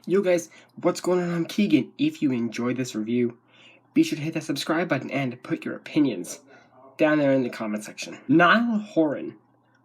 Yo guys, what's going on? I'm Keegan. If you enjoyed this review, be sure to hit that subscribe button and put your opinions down there in the comment section. Niall Horan,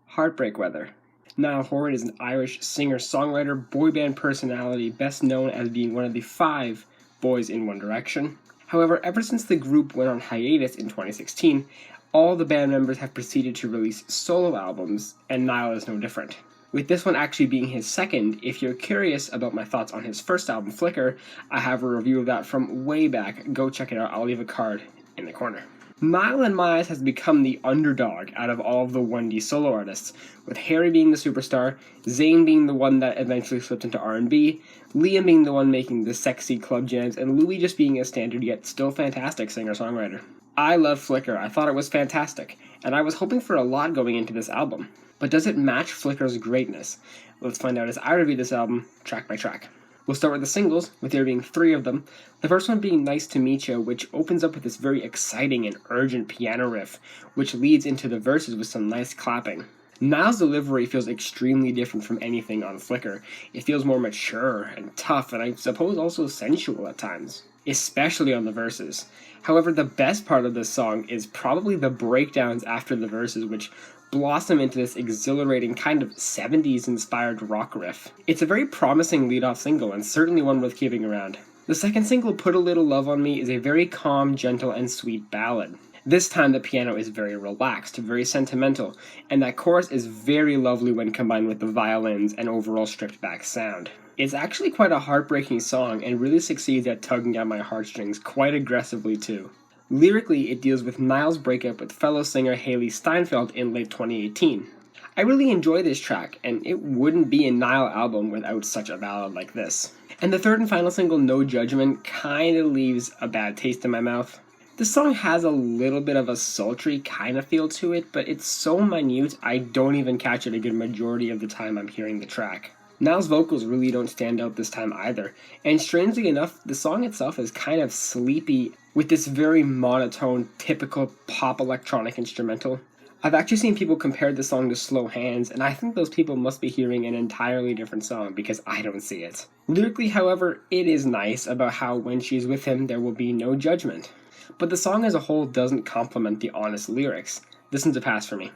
Heartbreak Weather. Niall Horan is an Irish singer-songwriter, boy band personality, best known as being one of the 5 boys in One Direction. However, ever since the group went on hiatus in 2016, all the band members have proceeded to release solo albums, and Niall is no different. With this one actually being his second, if you're curious about my thoughts on his first album, Flicker, I have a review of that from way back. Go check it out. I'll leave a card in the corner. Niall in my eyes has become the underdog out of all of the 1D solo artists, with Harry being the superstar, Zayn being the one that eventually slipped into R&B, Liam being the one making the sexy club jams, and Louis just being a standard yet still fantastic singer-songwriter. I love Flicker. I thought it was fantastic, and I was hoping for a lot going into this album. But does it match Flicker's greatness? Let's find out as I review this album, track by track. We'll start with the singles, with there being 3 of them. The first one being Nice To Meetcha, which opens up with this very exciting and urgent piano riff, which leads into the verses with some nice clapping. Niall's delivery feels extremely different from anything on Flicker. It feels more mature and tough, and I suppose also sensual at times, especially on the verses. However, the best part of this song is probably the breakdowns after the verses, which blossom into this exhilarating kind of 70s inspired rock riff. It's a very promising lead-off single and certainly one worth keeping around. The second single, Put a Little Love on Me, is a very calm, gentle, and sweet ballad. This time the piano is very relaxed, very sentimental, and that chorus is very lovely when combined with the violins and overall stripped back sound. It's actually quite a heartbreaking song and really succeeds at tugging at my heartstrings quite aggressively too. Lyrically, it deals with Niall's breakup with fellow singer Hailee Steinfeld in late 2018. I really enjoy this track, and it wouldn't be a Niall album without such a ballad like this. And the third and final single, No Judgement, kinda leaves a bad taste in my mouth. This song has a little bit of a sultry kind of feel to it, but it's so minute I don't even catch it a good majority of the time I'm hearing the track. Niall's vocals really don't stand out this time either, and strangely enough, the song itself is kind of sleepy with this very monotone, typical pop electronic instrumental. I've actually seen people compare the song to Slow Hands, and I think those people must be hearing an entirely different song because I don't see it. Lyrically, however, it is nice about how when she's with him there will be no judgment. But the song as a whole doesn't complement the honest lyrics. This one's a pass for me.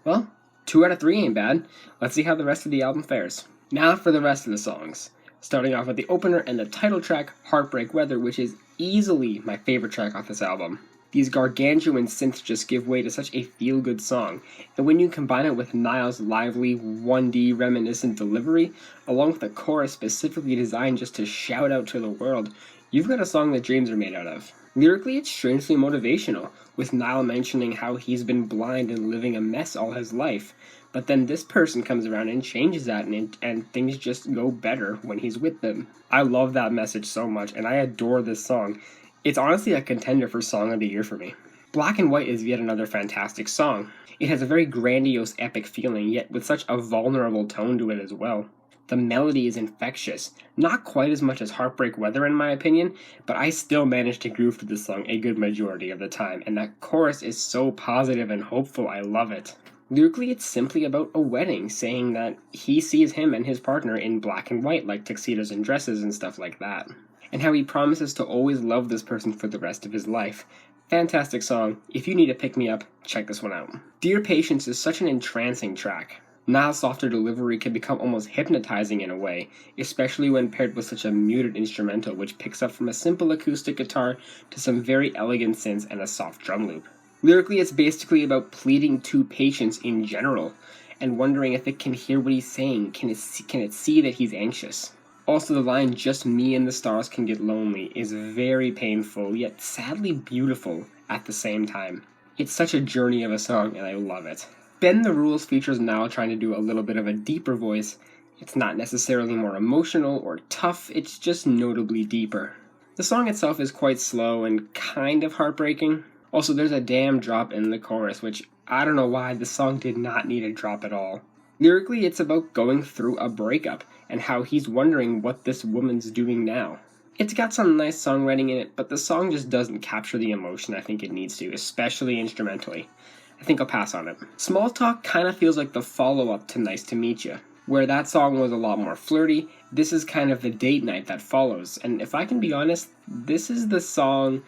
Well, 2 out of 3 ain't bad. Let's see how the rest of the album fares. Now for the rest of the songs. Starting off with the opener and the title track, Heartbreak Weather, which is easily my favorite track off this album. These gargantuan synths just give way to such a feel-good song, and when you combine it with Niall's lively, 1D reminiscent delivery, along with a chorus specifically designed just to shout out to the world, you've got a song that dreams are made out of. Lyrically, it's strangely motivational, with Niall mentioning how he's been blind and living a mess all his life, but then this person comes around and changes that, and things just go better when he's with them. I love that message so much, and I adore this song. It's honestly a contender for Song of the Year for me. Black and White is yet another fantastic song. It has a very grandiose, epic feeling, yet with such a vulnerable tone to it as well. The melody is infectious, not quite as much as Heartbreak Weather in my opinion, but I still managed to groove to this song a good majority of the time, and that chorus is so positive and hopeful, I love it. Lyrically, it's simply about a wedding, saying that he sees him and his partner in black and white, like tuxedos and dresses and stuff like that, and how he promises to always love this person for the rest of his life. Fantastic song. If you need a pick-me-up, check this one out. Dear Patience is such an entrancing track. Niall's softer delivery can become almost hypnotizing in a way, especially when paired with such a muted instrumental which picks up from a simple acoustic guitar to some very elegant synths and a soft drum loop. Lyrically, it's basically about pleading to Patience in general, and wondering if it can hear what he's saying, can it see that he's anxious. Also, the line, "Just me and the stars can get lonely," is very painful, yet sadly beautiful at the same time. It's such a journey of a song, and I love it. Bend the Rules features Niall trying to do a little bit of a deeper voice. It's not necessarily more emotional or tough, it's just notably deeper. The song itself is quite slow and kind of heartbreaking. Also, there's a damn drop in the chorus, which I don't know why the song did not need a drop at all. Lyrically, it's about going through a breakup, and how he's wondering what this woman's doing now. It's got some nice songwriting in it, but the song just doesn't capture the emotion I think it needs to, especially instrumentally. I think I'll pass on it. Small Talk kinda feels like the follow-up to Nice To Meetcha. Where that song was a lot more flirty, this is kind of the date night that follows. And if I can be honest, this is the song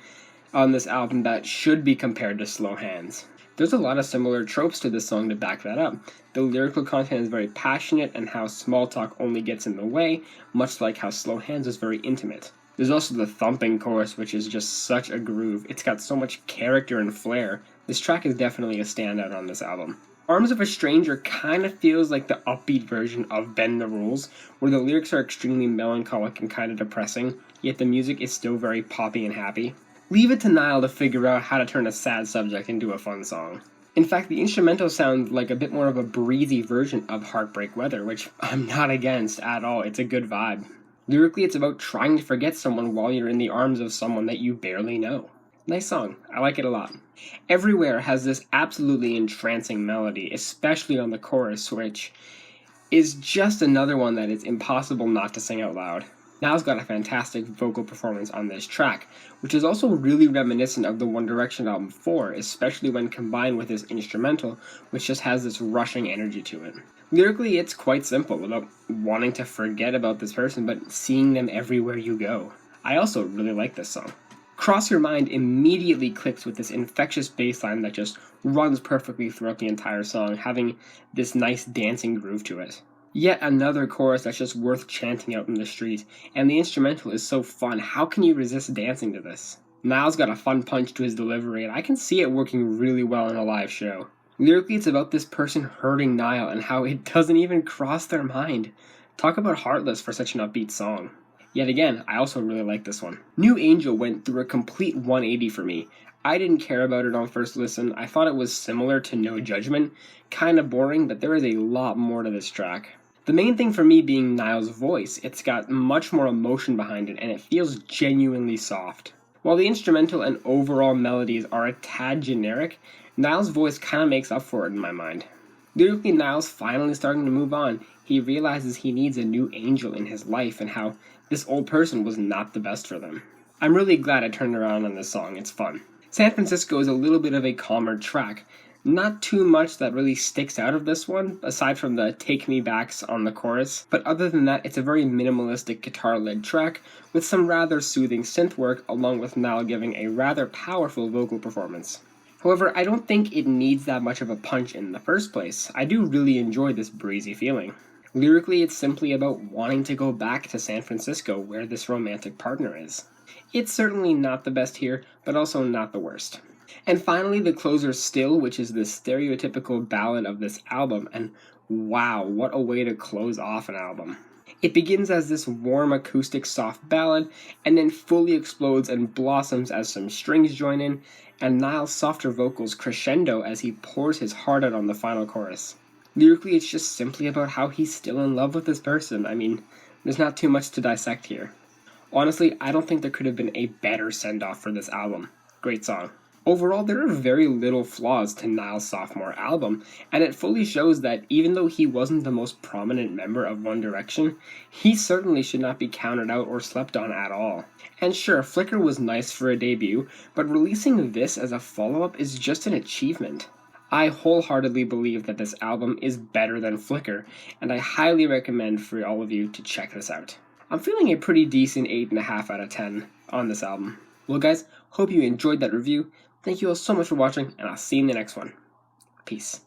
on this album that should be compared to Slow Hands. There's a lot of similar tropes to this song to back that up. The lyrical content is very passionate, and how small talk only gets in the way, much like how Slow Hands is very intimate. There's also the thumping chorus, which is just such a groove. It's got so much character and flair. This track is definitely a standout on this album. Arms of a Stranger kind of feels like the upbeat version of Bend the Rules, where the lyrics are extremely melancholic and kind of depressing, yet the music is still very poppy and happy. Leave it to Niall to figure out how to turn a sad subject into a fun song. In fact, the instrumental sounds like a bit more of a breezy version of Heartbreak Weather, which I'm not against at all. It's a good vibe. Lyrically, it's about trying to forget someone while you're in the arms of someone that you barely know. Nice song. I like it a lot. Everywhere has this absolutely entrancing melody, especially on the chorus, which is just another one that is impossible not to sing out loud. Niall's got a fantastic vocal performance on this track, which is also really reminiscent of the One Direction album 4, especially when combined with his instrumental, which just has this rushing energy to it. Lyrically, it's quite simple, about wanting to forget about this person, but seeing them everywhere you go. I also really like this song. Cross Your Mind immediately clicks with this infectious bass line that just runs perfectly throughout the entire song, having this nice dancing groove to it. Yet another chorus that's just worth chanting out in the street, and the instrumental is so fun. How can you resist dancing to this? Niall's got a fun punch to his delivery, and I can see it working really well in a live show. Lyrically, it's about this person hurting Niall and how it doesn't even cross their mind. Talk about Heartless for such an upbeat song. Yet again, I also really like this one. New Angel went through a complete 180 for me. I didn't care about it on first listen. I thought it was similar to No Judgement, kinda boring, but there is a lot more to this track. The main thing for me being Niall's voice. It's got much more emotion behind it, and it feels genuinely soft. While the instrumental and overall melodies are a tad generic, Niall's voice kinda makes up for it in my mind. Lyrically, Niall's finally starting to move on. He realizes he needs a new angel in his life and how this old person was not the best for them. I'm really glad I turned around on this song. It's fun. San Francisco is a little bit of a calmer track. Not too much that really sticks out of this one, aside from the Take Me Backs on the chorus, but other than that, it's a very minimalistic guitar-led track with some rather soothing synth work, along with Niall giving a rather powerful vocal performance. However, I don't think it needs that much of a punch in the first place. I do really enjoy this breezy feeling. Lyrically, it's simply about wanting to go back to San Francisco where this romantic partner is. It's certainly not the best here, but also not the worst. And finally, the closer Still, which is the stereotypical ballad of this album, and wow, what a way to close off an album. It begins as this warm acoustic soft ballad, and then fully explodes and blossoms as some strings join in, and Niall's softer vocals crescendo as he pours his heart out on the final chorus. Lyrically, it's just simply about how he's still in love with this person. I mean, there's not too much to dissect here. Honestly, I don't think there could have been a better send-off for this album. Great song. Overall, there are very little flaws to Niall's sophomore album, and it fully shows that even though he wasn't the most prominent member of One Direction, he certainly should not be counted out or slept on at all. And sure, Flicker was nice for a debut, but releasing this as a follow-up is just an achievement. I wholeheartedly believe that this album is better than Flicker, and I highly recommend for all of you to check this out. I'm feeling a pretty decent 8.5 out of 10 on this album. Well guys, hope you enjoyed that review. Thank you all so much for watching, and I'll see you in the next one. Peace.